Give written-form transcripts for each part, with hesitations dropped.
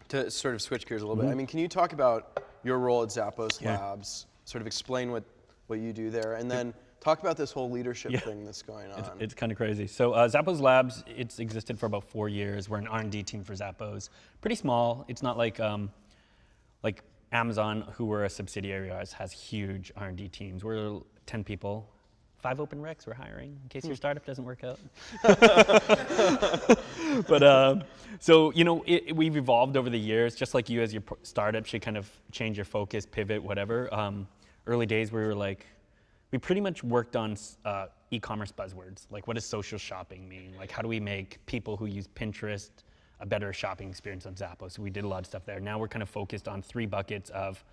To sort of switch gears a little bit, I mean, can you talk about your role at Zappos Yeah. Labs, sort of explain what you do there, and then talk about this whole leadership thing that's going on. It's kind of crazy. So Zappos Labs, it's existed for about 4 years. We're an R&D team for Zappos. Pretty small. It's not like Amazon, who we're a subsidiary of, has huge R&D teams. We're 10 people. 5 open recs we're hiring in case your startup doesn't work out. But so, you know, we've evolved over the years, just like you as your startup should kind of change your focus, pivot, whatever. Early days we were like, we pretty much worked on e-commerce buzzwords. Like, what does social shopping mean? Like, how do we make people who use Pinterest a better shopping experience on Zappos? So we did a lot of stuff there. Now we're kind of focused on 3 buckets of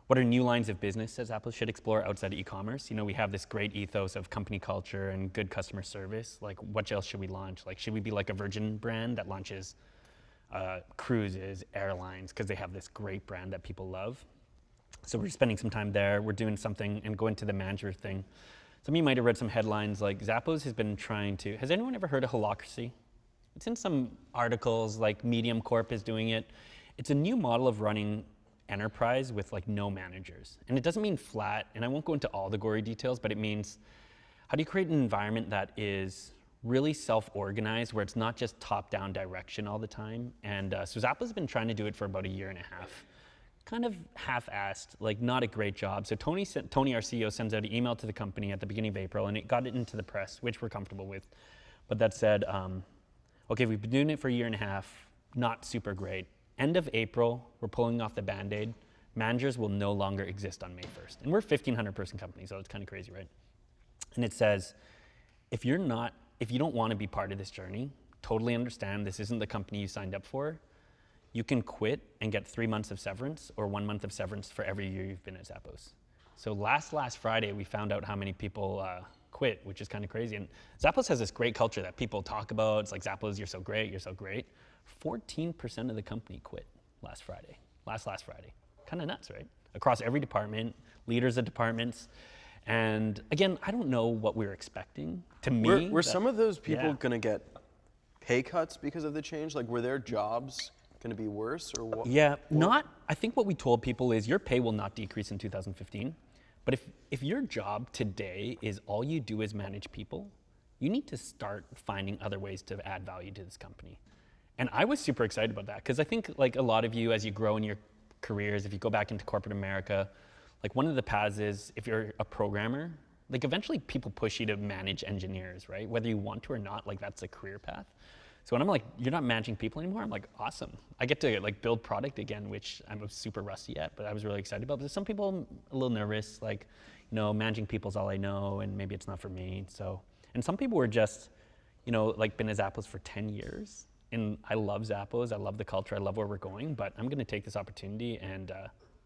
what are new lines of business that Zappos should explore outside of e-commerce? You know, we have this great ethos of company culture and good customer service. Like, what else should we launch? Like, should we be like a Virgin brand that launches cruises, airlines, because they have this great brand that people love? So we're spending some time there. We're doing something and going to the manager thing. Some of you might have read some headlines like Zappos has been trying to, has anyone ever heard of Holacracy? It's in some articles, like Medium Corp is doing it. It's a new model of running enterprise with like no managers. And it doesn't mean flat, and I won't go into all the gory details, but it means how do you create an environment that is really self-organized, where it's not just top-down direction all the time. And so Zappos has been trying to do it for about 1.5 years. Kind of half-assed, like not a great job. So Tony, our CEO, sends out an email to the company at the beginning of April, and it got it into the press, which we're comfortable with. But that said, okay, we've been doing it for 1.5 years, not super great. End of April, we're pulling off the Band-Aid. Managers will no longer exist on May 1st. And we're a 1,500 person company, so it's kind of crazy, right? And it says, if you don't want to be part of this journey, totally understand this isn't the company you signed up for, you can quit and get 3 months of severance or 1 month of severance for every year you've been at Zappos. So last Friday, we found out how many people quit, which is kind of crazy. And Zappos has this great culture that people talk about. It's like, Zappos, you're so great, you're so great. 14% of the company quit last Friday. Kind of nuts, right? Across every department, leaders of departments. And again, I don't know what we were expecting. To me, were some of those people going to get pay cuts because of the change? Like, were their jobs going to be worse, or what? Yeah, I think what we told people is your pay will not decrease in 2015. But if your job today is all you do is manage people, you need to start finding other ways to add value to this company. And I was super excited about that, because I think like a lot of you, as you grow in your careers, if you go back into corporate America, like one of the paths is, if you're a programmer, like eventually people push you to manage engineers, right? Whether you want to or not, like that's a career path. So when I'm like, you're not managing people anymore, I'm like, awesome. I get to like build product again, which I'm super rusty at, but I was really excited about. But some people a little nervous, like, you know, managing people's all I know, and maybe it's not for me. So, and some people were just, you know, like been at Zappos for 10 years. And I love Zappos, I love the culture, I love where we're going, but I'm gonna take this opportunity and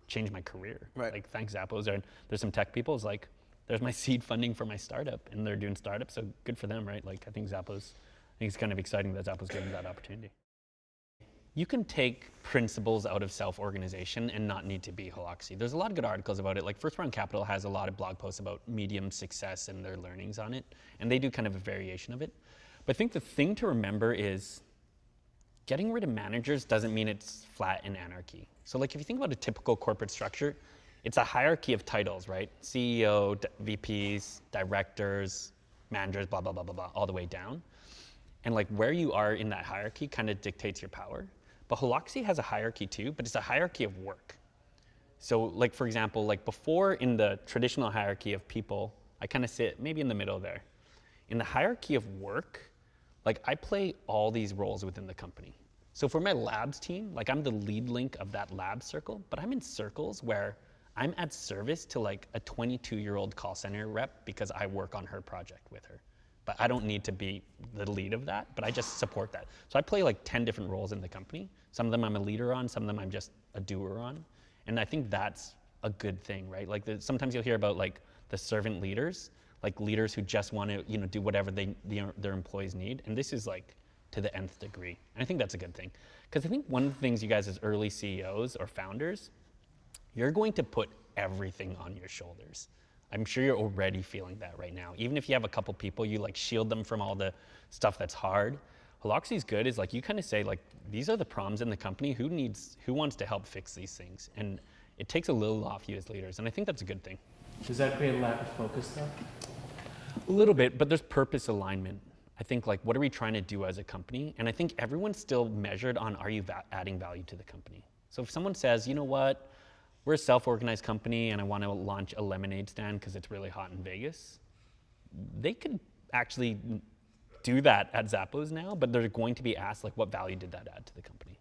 change my career. Right. Like, thanks Zappos. There's some tech people, it's like, there's my seed funding for my startup, and they're doing startups, so good for them, right? Like, I think it's kind of exciting that Zappos gave me that opportunity. You can take principles out of self-organization and not need to be Holacracy. There's a lot of good articles about it. Like First Round Capital has a lot of blog posts about Medium's success and their learnings on it, and they do kind of a variation of it. But I think the thing to remember is, getting rid of managers doesn't mean it's flat in anarchy. So like if you think about a typical corporate structure, it's a hierarchy of titles, right? CEO, VPs, directors, managers, blah, blah, blah, blah, blah, all the way down. And like where you are in that hierarchy kind of dictates your power. But Holacracy has a hierarchy too, but it's a hierarchy of work. So like, for example, like before in the traditional hierarchy of people, I kind of sit maybe in the middle there. In the hierarchy of work, like I play all these roles within the company. So for my labs team, like I'm the lead link of that lab circle, but I'm in circles where I'm at service to like a 22-year-old call center rep because I work on her project with her. But I don't need to be the lead of that, but I just support that. So I play like 10 different roles in the company. Some of them I'm a leader on, some of them I'm just a doer on. And I think that's a good thing, right? Like sometimes you'll hear about like the servant leaders, like leaders who just want to, you know, do whatever their employees need. And this is like to the nth degree. And I think that's a good thing. Because I think one of the things you guys as early CEOs or founders, you're going to put everything on your shoulders. I'm sure you're already feeling that right now. Even if you have a couple people, you like shield them from all the stuff that's hard. Holacracy is good is like you kind of say like these are the problems in the company. Who wants to help fix these things? And it takes a little off you as leaders, and I think that's a good thing. Does that create a lack of focus though? A little bit, but there's purpose alignment. I think like what are we trying to do as a company? And I think everyone's still measured on are you adding value to the company? So if someone says, you know what, we're a self-organized company and I want to launch a lemonade stand because it's really hot in Vegas, they could actually do that at Zappos now, but they're going to be asked like what value did that add to the company?